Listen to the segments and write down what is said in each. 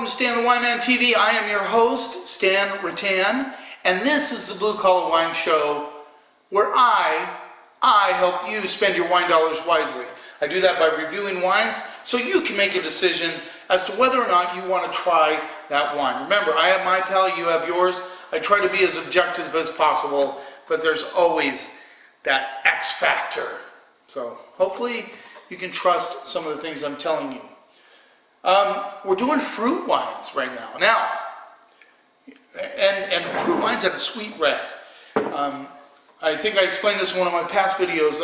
welcome to Stan the Wine Man TV. I am your host, Stan Rattan, and this is the Blue Collar Wine Show where I help you spend your wine dollars wisely. I do that by reviewing wines so you can make a decision as to whether or not you want to try that wine. Remember, I have my palate, you have yours. I try to be as objective as possible, but there's always that X factor. So hopefully you can trust some of the things I'm telling you. We're doing fruit wines right now. And fruit wines and a sweet red. I think I explained this in one of my past videos.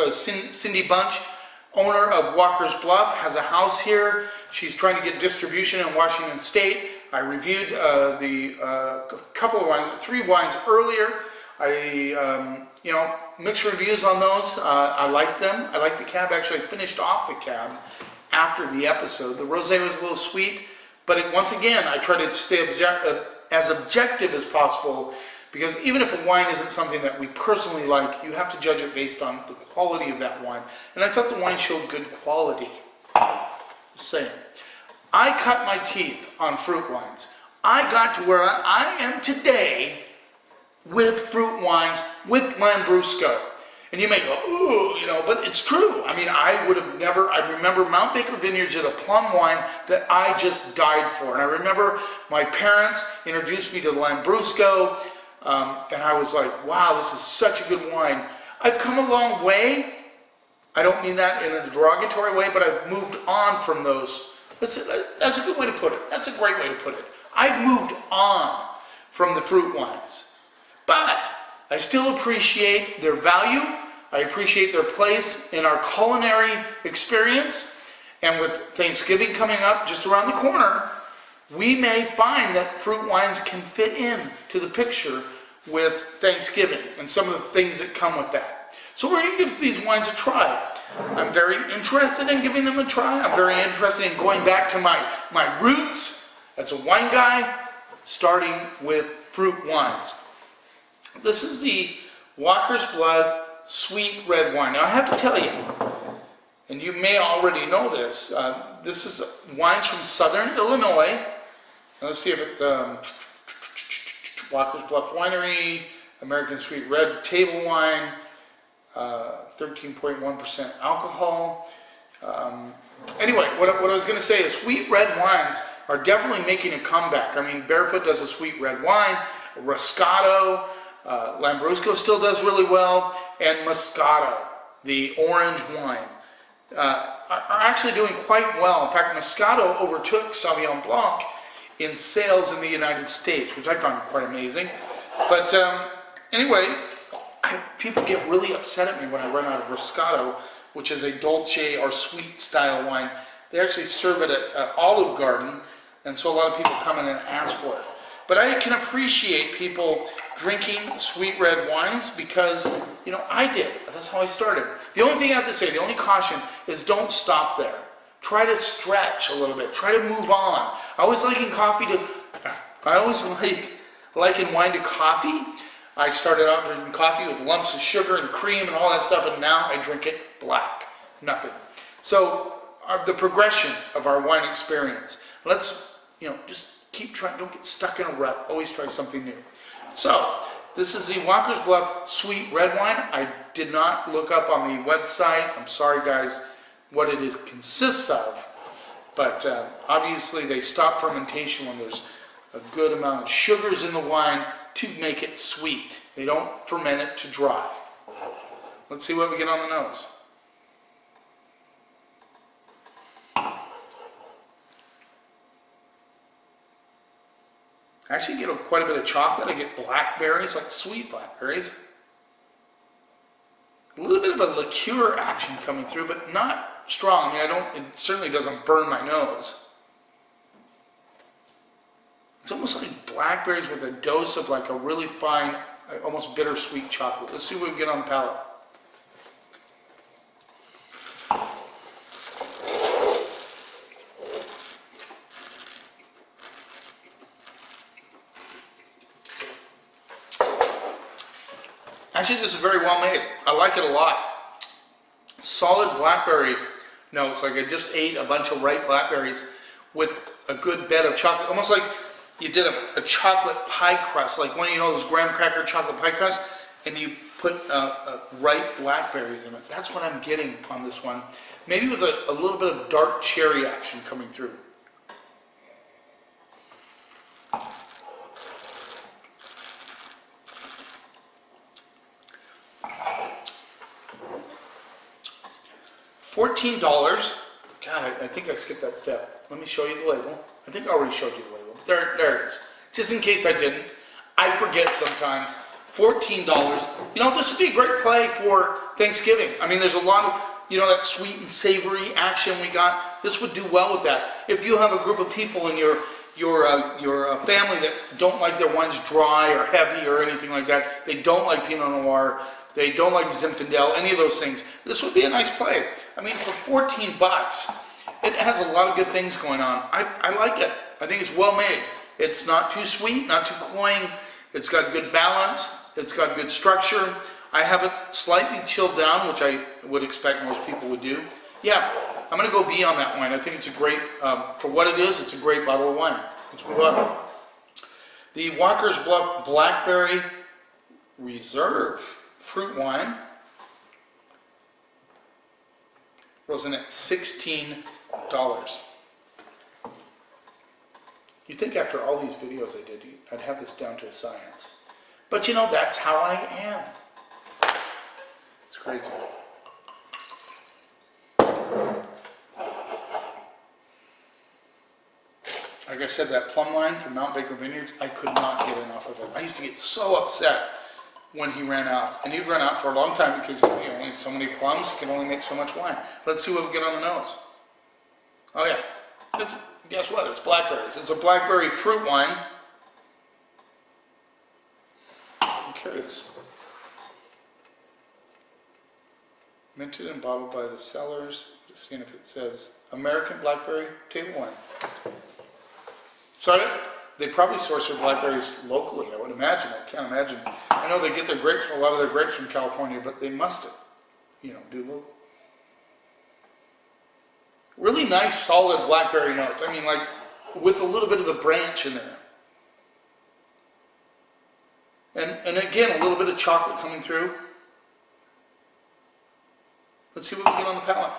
Cindy Bunch, owner of Walker's Bluff, has a house here. She's trying to get distribution in Washington State. I reviewed a couple of wines, 3 wines earlier. I mixed reviews on those. I like them. I like the cab. Actually, I finished off the cab after the episode. The rosé was a little sweet, but once again, I try to stay as objective as possible, because even if a wine isn't something that we personally like, you have to judge it based on the quality of that wine. And I thought the wine showed good quality. Just saying. I cut my teeth on fruit wines. I got to where I am today with fruit wines, with Lambrusco. And you may go, ooh, but it's true. I mean, I would have never, I remember Mount Baker Vineyards did a plum wine that I just died for. And I remember my parents introduced me to Lambrusco, and I was like, wow, this is such a good wine. I've come a long way. I don't mean that in a derogatory way, but I've moved on from those. That's a good way to put it. That's a great way to put it. I've moved on from the fruit wines. But I still appreciate their value. I appreciate their place in our culinary experience. And with Thanksgiving coming up just around the corner, we may find that fruit wines can fit in to the picture with Thanksgiving and some of the things that come with that. So we're going to give these wines a try. I'm very interested in giving them a try. I'm very interested in going back to my roots as a wine guy, starting with fruit wines. This is the Walker's Bluff Sweet Red Wine. Now I have to tell you, and you may already know this, this is wines from Southern Illinois. Let's see if it's Walker's Bluff Winery, American Sweet Red Table Wine, 13.1% alcohol. Anyway, what I was going to say is sweet red wines are definitely making a comeback. I mean, Barefoot does a sweet red wine, Roscato, Lambrusco still does really well, and Moscato, the orange wine, are actually doing quite well. In fact, Moscato overtook Sauvignon Blanc in sales in the United States, which I found quite amazing. But anyway, people get really upset at me when I run out of Roscato, which is a dolce or sweet style wine. They actually serve it at Olive Garden, and so a lot of people come in and ask for it. But I can appreciate people drinking sweet red wines because, I did. That's how I started. The only thing I have to say, the only caution is don't stop there. Try to stretch a little bit. Try to move on. I always liken wine to coffee. I started out drinking coffee with lumps of sugar and cream and all that stuff, and now I drink it black. Nothing. So the progression of our wine experience. Let's, just keep trying. Don't get stuck in a rut. Always try something new. So this is the Walker's Bluff Sweet Red Wine. I did not look up on the website. I'm sorry, guys, what it consists of. But obviously they stop fermentation when there's a good amount of sugars in the wine to make it sweet. They don't ferment it to dry. Let's see what we get on the nose. I actually get quite a bit of chocolate. I get blackberries, like sweet blackberries. A little bit of a liqueur action coming through, but not strong. I mean, it certainly doesn't burn my nose. It's almost like blackberries with a dose of like a really fine, almost bittersweet chocolate. Let's see what we get on the palate. Actually, this is very well made. I like it a lot. Solid blackberry notes, like I just ate a bunch of ripe blackberries with a good bed of chocolate, almost like you did a chocolate pie crust, like one of those graham cracker chocolate pie crust, and you put ripe blackberries in it. That's what I'm getting on this one. Maybe with a little bit of dark cherry action coming through. $14. God, I think I skipped that step. Let me show you the label. I think I already showed you the label. But there it is. Just in case I didn't. I forget sometimes. $14. You know, this would be a great play for Thanksgiving. I mean, there's a lot of, you know, that sweet and savory action we got. This would do well with that. If you have a group of people in your family that don't like their wines dry or heavy or anything like that, they don't like Pinot Noir, they don't like Zinfandel, any of those things, this would be a nice play. I mean, for 14 bucks, it has a lot of good things going on. I like it. I think it's well made. It's not too sweet, not too cloying. It's got good balance. It's got good structure. I have it slightly chilled down, which I would expect most people would do. Yeah, I'm going to go B on that wine. I think it's a great, for what it is, it's a great bottle of wine. Let's move on. The Walker's Bluff Blackberry Reserve fruit wine was in at $16. You'd think after all these videos I did, I'd have this down to a science. But you know, that's how I am. It's crazy. Like I said, that plum wine from Mount Baker Vineyards, I could not get enough of it. I used to get so upset when he ran out. And he'd run out for a long time because he only so many plums, he can only make so much wine. Let's see what we get on the nose. Oh yeah, guess what? It's blackberries. It's a blackberry fruit wine. I'm curious. Minted and bottled by the Cellars. Just seeing if it says American Blackberry Table Wine. So they probably source their blackberries locally, I would imagine. I can't imagine. I know they get their grapes, a lot of their grapes from California, but they must have, you know, do local. Really nice, solid blackberry notes. I mean, like, with a little bit of the branch in there. And again, a little bit of chocolate coming through. Let's see what we get on the palate.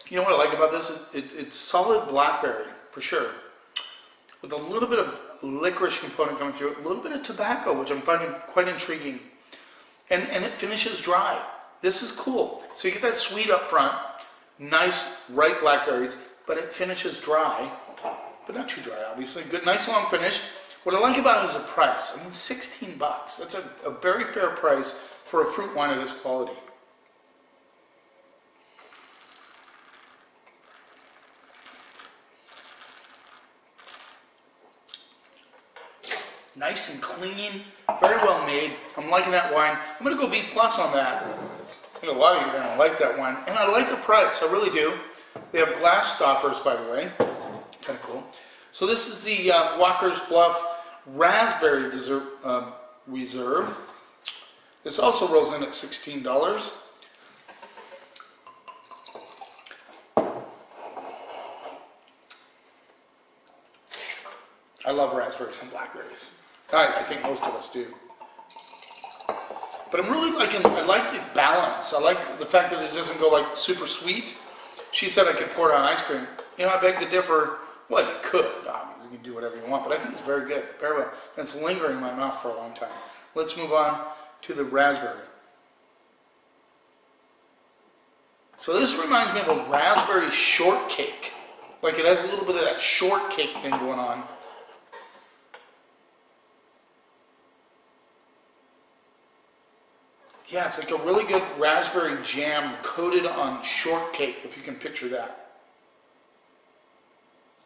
You know what I like about this? It's solid blackberry, for sure. With a little bit of licorice component coming through it, a little bit of tobacco, which I'm finding quite intriguing. And it finishes dry. This is cool. So you get that sweet up front, nice ripe blackberries, but it finishes dry, but not too dry, obviously. Good, nice long finish. What I like about it is the price. I mean, 16 bucks. That's a very fair price for a fruit wine of this quality. Nice and clean, very well made. I'm liking that wine. I'm going to go B+ on that. I think a lot of you are going to like that wine. And I like the price, I really do. They have glass stoppers, by the way. Kind of cool. So this is the Walker's Bluff Raspberry Reserve. This also rolls in at $16. I love raspberries and blackberries. I think most of us do. But I'm really liking, I like the balance. I like the fact that it doesn't go like super sweet. She said I could pour it on ice cream. You know, I beg to differ. Well, you could, obviously. You can do whatever you want. But I think it's very good, very well. And it's lingering in my mouth for a long time. Let's move on to the raspberry. So this reminds me of a raspberry shortcake. Like it has a little bit of that shortcake thing going on. Yeah, it's like a really good raspberry jam coated on shortcake, if you can picture that.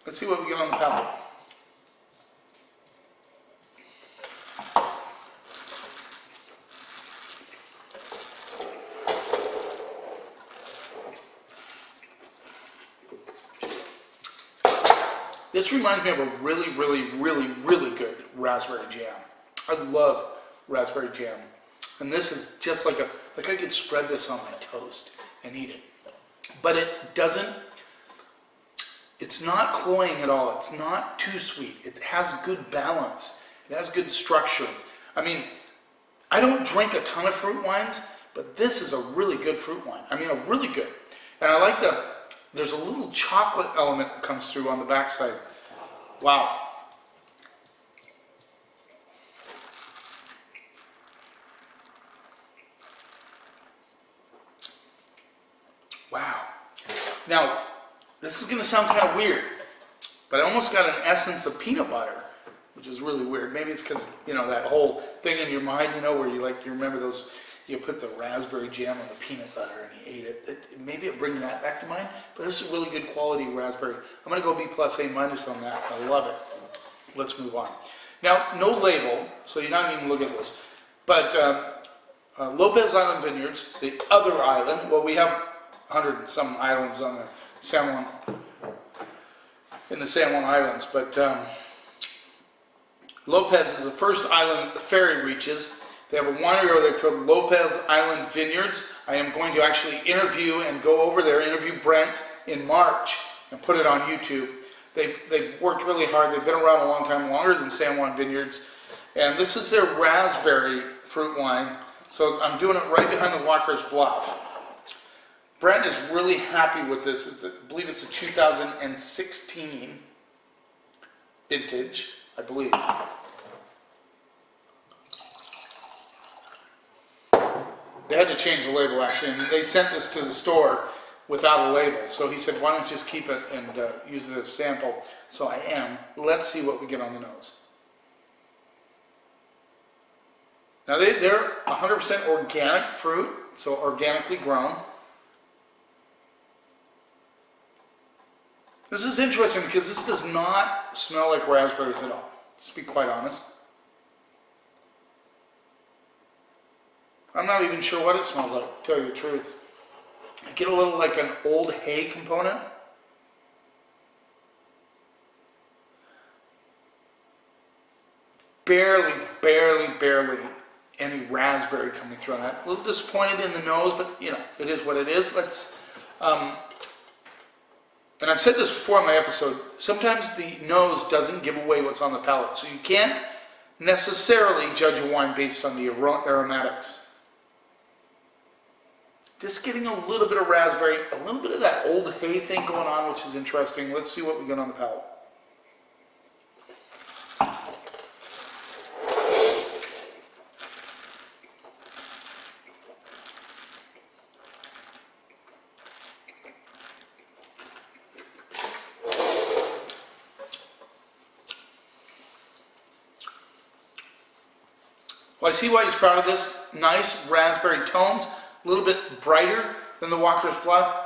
Let's see what we get on the palate. This reminds me of a really, really, really, really good raspberry jam. I love raspberry jam. And this is just like I could spread this on my toast and eat it. But it doesn't, it's not cloying at all. It's not too sweet. It has good balance. It has good structure. I mean, I don't drink a ton of fruit wines, but this is a really good fruit wine. I mean, a really good. And I like there's a little chocolate element that comes through on the backside. Wow. Wow. Now, this is going to sound kind of weird, but I almost got an essence of peanut butter, which is really weird. Maybe it's because, you know, that whole thing in your mind, you know, where you remember those, you put the raspberry jam on the peanut butter and you ate it. Maybe it brings that back to mind, but this is really good quality raspberry. I'm going to go B+, A- on that. I love it. Let's move on. Now, no label, so you're not even looking at this, but Lopez Island Vineyards, the other island, well, we have 100 and some islands on the San Juan, in the San Juan Islands, but Lopez is the first island that the ferry reaches. They have a winery over there called Lopez Island Vineyards. I am going to actually interview and go over there, interview Brent in March and put it on YouTube. They've worked really hard. They've been around a long time, longer than San Juan Vineyards. And this is their raspberry fruit wine. So I'm doing it right behind the Walker's Bluff. Brent is really happy with this. I believe it's a 2016 vintage, I believe. They had to change the label, actually, and they sent this to the store without a label. So he said, why don't you just keep it and use it as a sample? So I am. Let's see what we get on the nose. Now they're 100% organic fruit, so organically grown. This is interesting because this does not smell like raspberries at all, to be quite honest. I'm not even sure what it smells like, to tell you the truth. I get a little like an old hay component. Barely any raspberry coming through on that. A little disappointed in the nose, but you know, it is what it is. Let's, and I've said this before in my episode, sometimes the nose doesn't give away what's on the palate. So you can't necessarily judge a wine based on the aromatics. Just getting a little bit of raspberry, a little bit of that old hay thing going on, which is interesting. Let's see what we get on the palate. Well, I see why he's proud of this. Nice raspberry tones. A little bit brighter than the Walker's Bluff.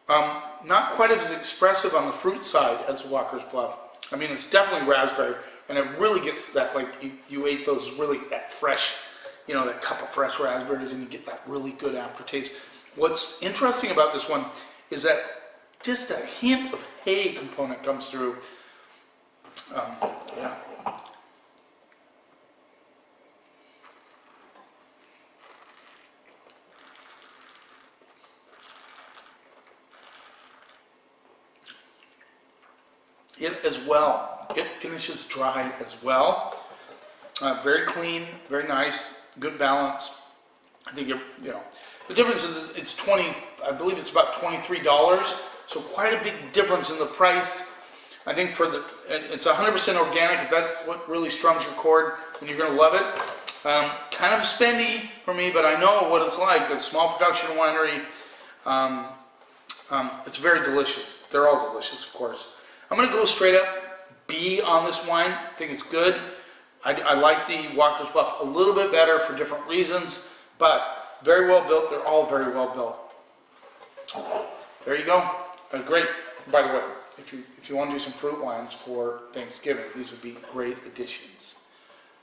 Not quite as expressive on the fruit side as the Walker's Bluff. I mean, it's definitely raspberry, and it really gets that, like, you ate those really, that fresh, you know, that cup of fresh raspberries, and you get that really good aftertaste. What's interesting about this one is that just a hint of hay component comes through. Yeah. It as well. It finishes dry as well. Very clean, very nice, good balance. I think you know the difference is it's I believe it's about $23, so quite a big difference in the price. I think it's 100% organic. If that's what really strums your chord, then you're going to love it. Kind of spendy for me, but I know what it's like. A small production winery. It's very delicious. They're all delicious, of course. I'm going to go straight up B on this wine. I think it's good. I like the Walker's Bluff a little bit better for different reasons, but very well built. They're all very well built. There you go. Great. By the way, if you want to do some fruit wines for Thanksgiving, these would be great additions.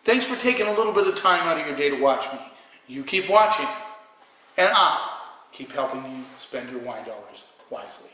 Thanks for taking a little bit of time out of your day to watch me. You keep watching, and I keep helping you spend your wine dollars wisely.